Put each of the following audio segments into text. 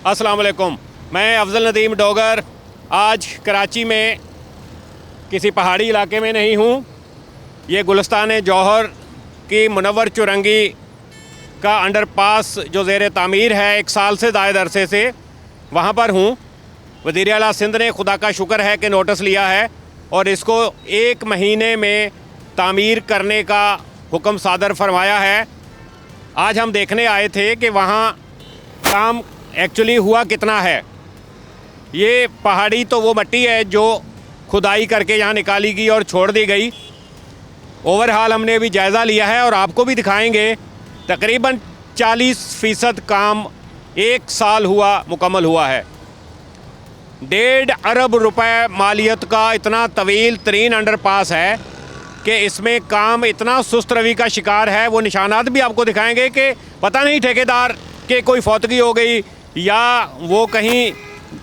अस्सलाम वालेकुम। मैं अफजल नदीम डोगर आज कराची में किसी पहाड़ी इलाके में नहीं हूँ। ये गुलिस्तान जौहर की मुनव्वर चुरंगी का अंडरपास जो ज़ेर तामीर है 1 साल से ज़ायद अरसे से, वहाँ पर हूँ। वज़ीर आला सिंध ने खुदा का शुक्र है कि नोटिस लिया है और इसको 1 महीने में तामीर करने का हुक्म सादर फरमाया है। आज हम देखने आए थे कि वहाँ काम एक्चुअली हुआ कितना है। ये पहाड़ी तो वो मट्टी है जो खुदाई करके यहाँ निकाली गई और छोड़ दी गई। ओवरहाल हमने अभी जायज़ा लिया है और आपको भी दिखाएंगे। तकरीबन 40% काम 1 साल मुकम्मल हुआ है। 1.5 अरब रुपए मालियत का इतना तवील तरीन अंडरपास है कि इसमें काम इतना सुस्त रवि का शिकार है। वो निशानात भी आपको दिखाएंगे कि पता नहीं ठेकेदार के कोई फौतगी हो गई या वो कहीं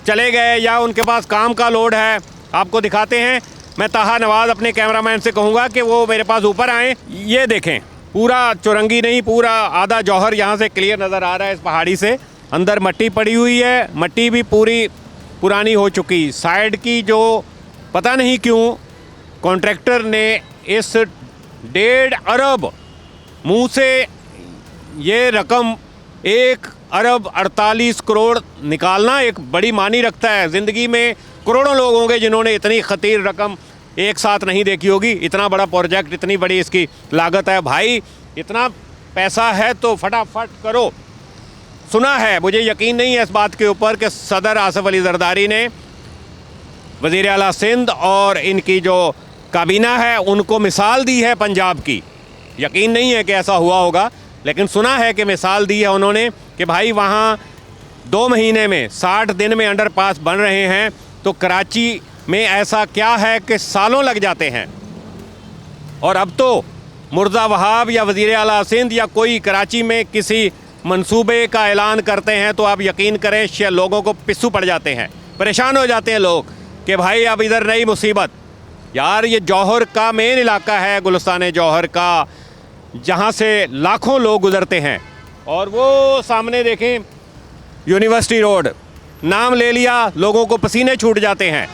चले गए या उनके पास काम का लोड है। आपको दिखाते हैं। मैं ताहा नवाज़ अपने कैमरामैन से कहूँगा कि वो मेरे पास ऊपर आएँ। ये देखें, पूरा चुरंगी नहीं, पूरा आधा जौहर यहाँ से क्लियर नज़र आ रहा है। इस पहाड़ी से अंदर मट्टी पड़ी हुई है, मट्टी भी पूरी पुरानी हो चुकी। साइड की जो पता नहीं क्यों कॉन्ट्रैक्टर ने इस 1.5 अरब मुँह से ये रकम 1 अरब 48 करोड़ निकालना एक बड़ी मानी रखता है। ज़िंदगी में करोड़ों लोग होंगे जिन्होंने इतनी खतीर रकम एक साथ नहीं देखी होगी। इतना बड़ा प्रोजेक्ट, इतनी बड़ी इसकी लागत है। भाई इतना पैसा है तो फटाफट करो। सुना है, मुझे यकीन नहीं है इस बात के ऊपर कि सदर आसिफ अली जरदारी ने वज़ीर आला सिंध और इनकी जो काबीना है उनको मिसाल दी है पंजाब की। यकीन नहीं है कि ऐसा हुआ होगा, लेकिन सुना है कि मिसाल दी है उन्होंने कि भाई वहाँ 2 महीने में 60 दिन में अंडरपास बन रहे हैं। तो कराची में ऐसा क्या है कि सालों लग जाते हैं। और अब तो मुर्जा वहाब या वज़ीर आला सिंध या कोई कराची में किसी मंसूबे का ऐलान करते हैं तो आप यकीन करें लोगों को पिस्सू पड़ जाते हैं, परेशान हो जाते हैं लोग कि भाई अब इधर नई मुसीबत। यार ये जौहर का मेन इलाका है, गुलिस्तान जौहर का, जहाँ से लाखों लोग गुज़रते हैं। और वो सामने देखें यूनिवर्सिटी रोड, नाम ले लिया, लोगों को पसीने छूट जाते हैं।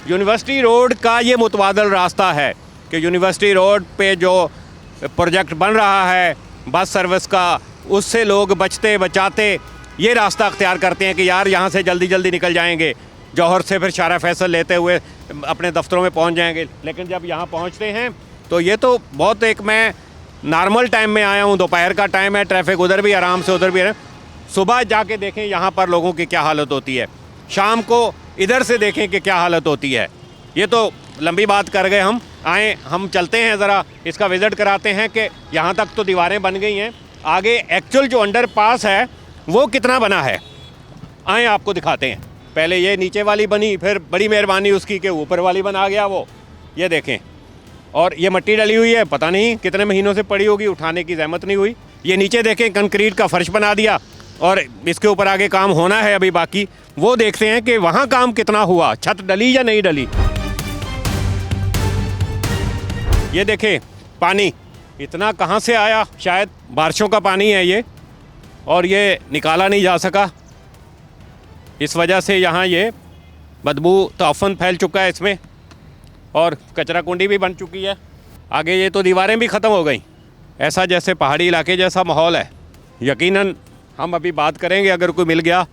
यूनिवर्सिटी रोड का ये मुतबादल रास्ता है कि यूनिवर्सिटी रोड पे जो प्रोजेक्ट बन रहा है बस सर्विस का, उससे लोग बचते बचाते ये रास्ता अख्तियार करते हैं कि यार यहाँ से जल्दी जल्दी निकल जाएंगे, जौहर से फिर शारा फैसल लेते हुए अपने दफ्तरों में पहुँच जाएंगे। लेकिन जब यहाँ पहुँचते हैं तो ये तो बहुत एक मैं नॉर्मल टाइम में आया हूँ, दोपहर का टाइम है, ट्रैफिक उधर भी आराम से उधर भी है। सुबह जाके देखें यहाँ पर लोगों की क्या हालत होती है, शाम को इधर से देखें कि क्या हालत होती है। ये तो लंबी बात कर गए हम। आए हम चलते हैं, ज़रा इसका विज़िट कराते हैं कि यहाँ तक तो दीवारें बन गई हैं, आगे एक्चुअल जो अंडरपास है वो कितना बना है। आए आपको दिखाते हैं। पहले ये नीचे वाली बनी, फिर बड़ी मेहरबानी उसकी कि ऊपर वाली बना गया वो। ये देखें, और ये मट्टी डली हुई है, पता नहीं कितने महीनों से पड़ी होगी, उठाने की ज़हमत नहीं हुई। ये नीचे देखें कंक्रीट का फर्श बना दिया और इसके ऊपर आगे काम होना है अभी बाकी। वो देखते हैं कि वहाँ काम कितना हुआ, छत डली या नहीं डली। ये देखें पानी इतना कहाँ से आया, शायद बारिशों का पानी है ये, और ये निकाला नहीं जा सका। इस वजह से यहाँ ये बदबू तौफ़न फैल चुका है इसमें, और कचरा कुंडी भी बन चुकी है। आगे ये तो दीवारें भी ख़त्म हो गई। ऐसा जैसे पहाड़ी इलाके जैसा माहौल है। यकीनन हम अभी बात करेंगे, अगर कोई मिल गया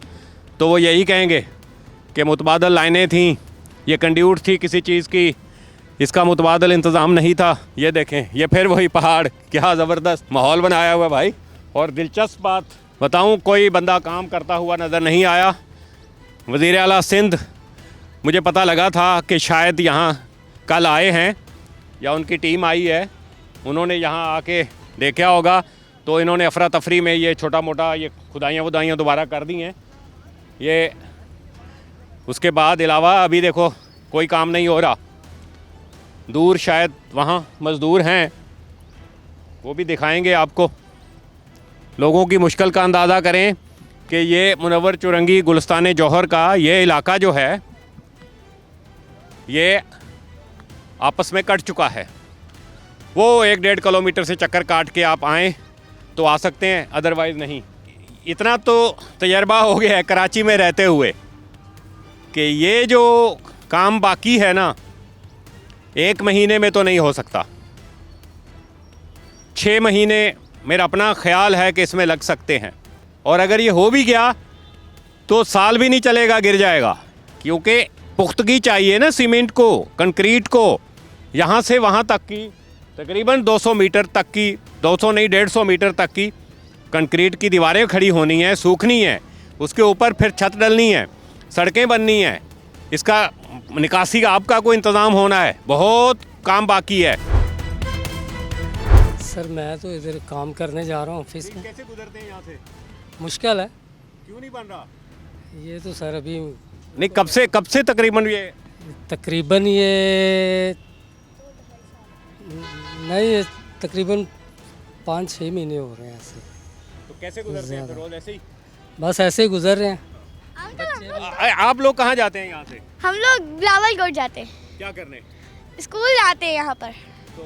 तो वो यही कहेंगे कि मुतबादल लाइनें थीं, ये कंड्यूट थी किसी चीज़ की, इसका मुतबादल इंतज़ाम नहीं था। ये देखें, ये फिर वही पहाड़, क्या ज़बरदस्त माहौल बनाया हुआ भाई। और दिलचस्प बात बताऊं, कोई बंदा काम करता हुआ नज़र नहीं आया। वज़ीर आला सिंध, मुझे पता लगा था कि शायद यहाँ कल आए हैं या उनकी टीम आई है, उन्होंने यहाँ आके देखा होगा तो इन्होंने अफरा तफरी में ये छोटा मोटा ये खुदाइयाँ दोबारा कर दी हैं। ये उसके बाद अलावा अभी देखो कोई काम नहीं हो रहा। दूर शायद वहाँ मज़दूर हैं, वो भी दिखाएंगे आपको। लोगों की मुश्किल का अंदाज़ा करें कि ये मुनव्वर चुरंगी गुलिस्तान जौहर का ये इलाका जो है ये आपस में कट चुका है। वो 1-1.5 किलोमीटर से चक्कर काट के आप आएँ तो आ सकते हैं, अदरवाइज़ नहीं। इतना तो तजर्बा हो गया है कराची में रहते हुए कि ये जो काम बाकी है ना, 1 महीने में तो नहीं हो सकता। 6 महीने मेरा अपना ख्याल है कि इसमें लग सकते हैं, और अगर ये हो भी गया तो साल भी नहीं चलेगा, गिर जाएगा। क्योंकि पुख्तगी चाहिए ना सीमेंट को, कंक्रीट को। यहाँ से वहाँ तक की तकरीबन 200 मीटर तक की, 200 नहीं 150 मीटर तक की कंक्रीट की दीवारें खड़ी होनी है, सूखनी है, उसके ऊपर फिर छत डलनी है, सड़कें बननी है, इसका निकासी का आपका कोई इंतज़ाम होना है, बहुत काम बाकी है। सर मैं तो इधर काम करने जा रहा हूँ ऑफिस में। कैसे गुजरते हैं यहाँ से? मुश्किल है। क्यों नहीं बन रहा? ये तो सर अभी नहीं, कब से तकरीबन ये तकरीबन ये नहीं, ये तकरीबन 5-6 महीने हो रहे हैं ऐसे। तो कैसे गुजरते हैं फिर रोज ऐसे ही? बस ऐसे ही गुजर रहे हैं। आप लोग कहाँ जाते हैं यहाँ से? हम लोग बिलावल कोट जाते हैं, क्या करने? स्कूल जाते हैं यहाँ पर। तो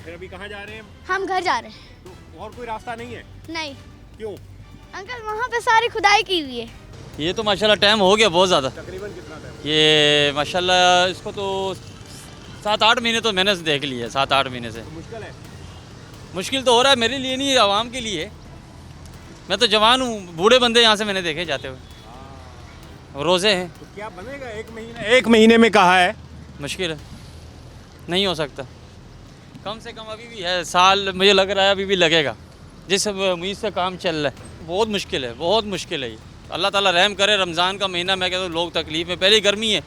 फिर अभी कहाँ जा रहे हैं? हम घर जा रहे हैं। तो और कोई रास्ता नहीं है? नहीं क्यों? अंकल, वहाँ पे सारी खुदाई की हुई है। ये तो माशाल्लाह टाइम हो गया बहुत ज़्यादा। तकरीबन कितना टाइम? ये माशाल्लाह इसको तो 7-8 महीने तो मैंने देख लिए, 7-8 महीने से। तो मुश्किल है। मुश्किल तो हो रहा है मेरे लिए नहीं, आवाम के लिए। मैं तो जवान हूँ, बूढ़े बंदे यहाँ से मैंने देखे जाते हुए। रोज़े हैं। तो क्या बनेगा 1 महीने में कहा है? मुश्किल है, नहीं हो सकता। कम से कम अभी भी है, साल मुझे लग रहा है अभी भी लगेगा, जिस उम्मीद से काम चल रहा है। बहुत मुश्किल है, बहुत मुश्किल है ये। अल्लाह ताला रहम करे। रमज़ान का महीना, मैं कहता हूँ लोग तकलीफ़ में, पहले गर्मी है,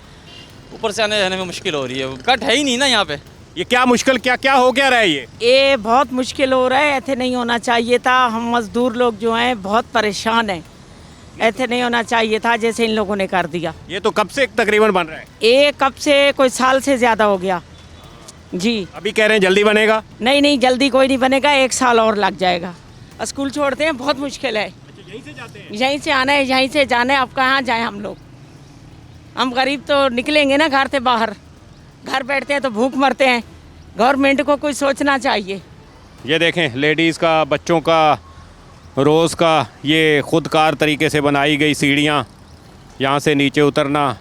ऊपर से आने जाने में मुश्किल हो रही है। कट है ही नहीं ना यहाँ पे। ये क्या मुश्किल, क्या हो क्या रहा है ये बहुत मुश्किल हो रहा है। ऐसे नहीं होना चाहिए था। हम मज़दूर लोग जो हैं बहुत परेशान हैं। ऐसे नहीं होना चाहिए था जैसे इन लोगों ने कर दिया। ये तो कब से तकरीबन बन रहा है? ये कब से, कोई साल से ज़्यादा हो गया जी। अभी कह रहे हैं जल्दी बनेगा? नहीं, जल्दी कोई नहीं बनेगा, 1 साल और लग जाएगा। स्कूल छोड़ते हैं, बहुत मुश्किल है। यहीं से जाते हैं? यहीं से आना है, यहीं से जाना है। अब कहाँ जाएं हम लोग? हम गरीब तो निकलेंगे ना घर से बाहर। घर बैठते हैं तो भूख मरते हैं। गवर्नमेंट को कुछ सोचना चाहिए। ये देखें, लेडीज़ का, बच्चों का, रोज़ का ये ख़ुदकार तरीके से बनाई गई सीढ़ियाँ, यहाँ से नीचे उतरना,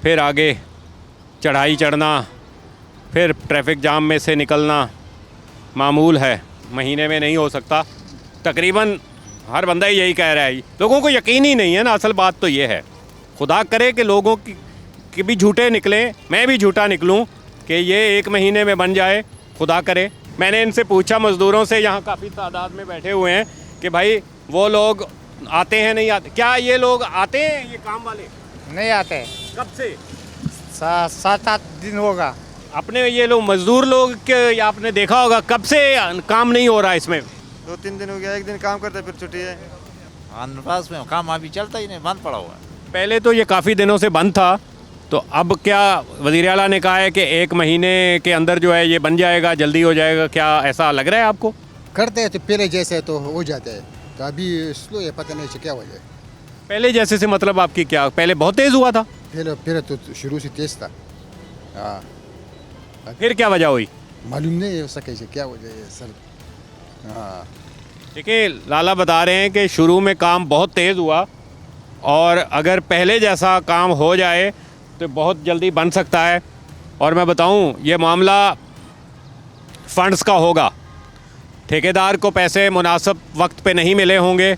फिर आगे चढ़ाई चढ़ना, फिर ट्रैफिक जाम में से निकलना मामूल है। महीने में नहीं हो सकता। तकरीबन हर बंदा ही यही कह रहा है। लोगों को यकीन ही नहीं है ना, असल बात तो ये है। खुदा करे कि लोगों की भी झूठे निकलें, मैं भी झूठा निकलूं कि ये 1 महीने में बन जाए, खुदा करे। मैंने इनसे पूछा, मज़दूरों से, यहाँ काफ़ी तादाद में बैठे हुए हैं, कि भाई वो लोग आते हैं नहीं आते? क्या ये लोग आते हैं, ये काम वाले? नहीं आते। कब से? 7-8 दिन होगा। अपने ये लोग मज़दूर लोग के, आपने देखा होगा कब से काम नहीं हो रहा इसमें? 2-3 दिन हो गया, 1 दिन काम करते फिर छुट्टी है। अनपास में काम अभी चलता ही नहीं, बंद पड़ा हुआ है। पहले तो ये काफ़ी दिनों से बंद था, तो अब क्या वज़ीर आला ने कहा है कि 1 महीने के अंदर जो है ये बन जाएगा, जल्दी हो जाएगा? क्या ऐसा लग रहा है आपको? करते हैं तो पहले जैसे तो हो जाते हैं, तो अभी स्लो है, पता नहीं क्या वजह है। पहले जैसे से मतलब आपकी क्या? पहले बहुत तेज़ हुआ था? पहले तो शुरू से तेज था। हाँ, फिर क्या वजह हुई? मालूम नहीं है उसका कैसे, क्या वजह है सर। हाँ, देखिए, लाला बता रहे हैं कि शुरू में काम बहुत तेज़ हुआ, और अगर पहले जैसा काम हो जाए तो बहुत जल्दी बन सकता है। और मैं बताऊं, ये मामला फंड्स का होगा। ठेकेदार को पैसे मुनासिब वक्त पे नहीं मिले होंगे,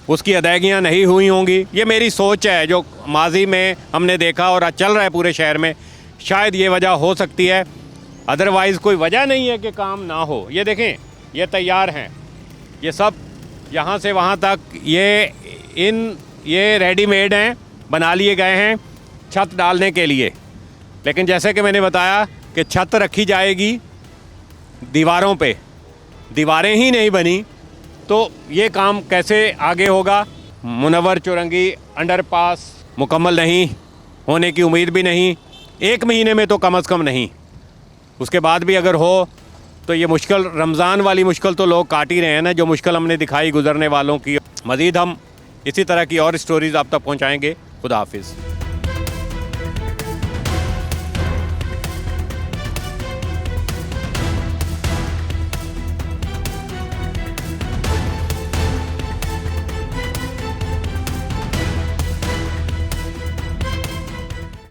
उसकी अदायगियां नहीं हुई होंगी। ये मेरी सोच है, जो माजी में हमने देखा और आज चल रहा है पूरे शहर में। शायद ये वजह हो सकती है, अदरवाइज़ कोई वजह नहीं है कि काम ना हो। ये देखें, ये तैयार हैं, ये सब यहाँ से वहाँ तक ये रेडीमेड हैं, बना लिए गए हैं छत डालने के लिए। लेकिन जैसे कि मैंने बताया कि छत रखी जाएगी दीवारों पे, दीवारें ही नहीं बनी तो ये काम कैसे आगे होगा? मुनव्वर चुरंगी अंडरपास मुकम्मल नहीं होने की उम्मीद भी नहीं, 1 महीने में तो कम से कम नहीं। उसके बाद भी अगर हो तो ये मुश्किल, रमज़ान वाली मुश्किल तो लोग काट ही रहे हैं ना, जो मुश्किल हमने दिखाई गुजरने वालों की। मज़ीद हम इसी तरह की और स्टोरीज़ आप तक पहुँचाएँगे। खुदा हाफिज़।